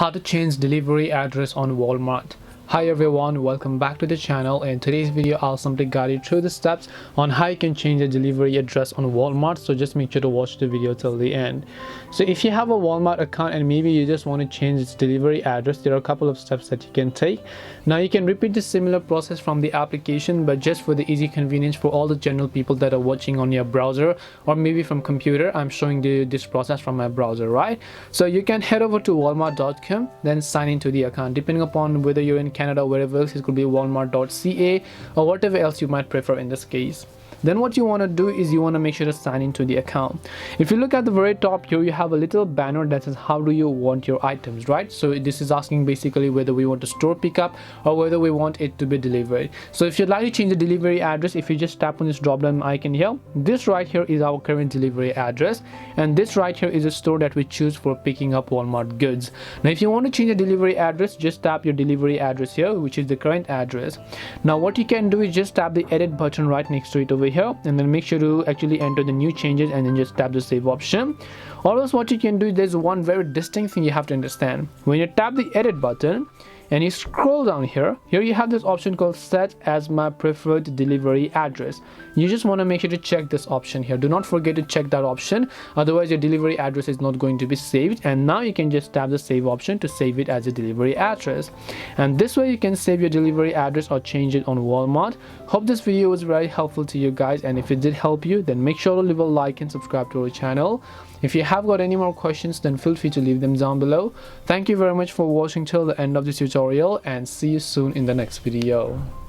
How to change delivery address on Walmart. Hi everyone, welcome back to the channel. In today's video I'll simply guide you through the steps on how you can change the delivery address on Walmart, so just make sure to watch the video till the end. So if you have a Walmart account and maybe you just want to change its delivery address, there are a couple of steps that you can take. Now you can repeat the similar process from the application, but just for the easy convenience for all the general people that are watching on your browser or maybe from computer, I'm showing you this process from my browser, right? So you can head over to walmart.com, then sign into the account. Depending upon whether you're in Canada, wherever else, it could be walmart.ca or whatever else you might prefer in this case. Then what you want to do is you want to make sure to sign into the account. If you look at the very top here, you have a little banner that says how do you want your items, right? So this is asking basically whether we want a store pickup or whether we want it to be delivered. So if you'd like to change the delivery address, if you just tap on this drop down icon here, this right here is our current delivery address, and this right here is a store that we choose for picking up Walmart goods. Now if you want to change the delivery address, just tap your delivery address here, which is the current address. Now what you can do is just tap the edit button right next to it over here, and then make sure to actually enter the new changes and then just tap the save option. Always what you can do, there's one very distinct thing you have to understand. When you tap the edit button and you scroll down here you have this option called set as my preferred delivery address. You just want to make sure to check this option here. Do not forget to check that option, otherwise your delivery address is not going to be saved. And now you can just tap the save option to save it as a delivery address, and this way you can save your delivery address or change it on Walmart. Hope this video was very helpful to you guys, and if it did help you, then make sure to leave a like and subscribe to our channel. If you have got any more questions, then feel free to leave them down below. Thank you very much for watching till the end of this tutorial, and see you soon in the next video.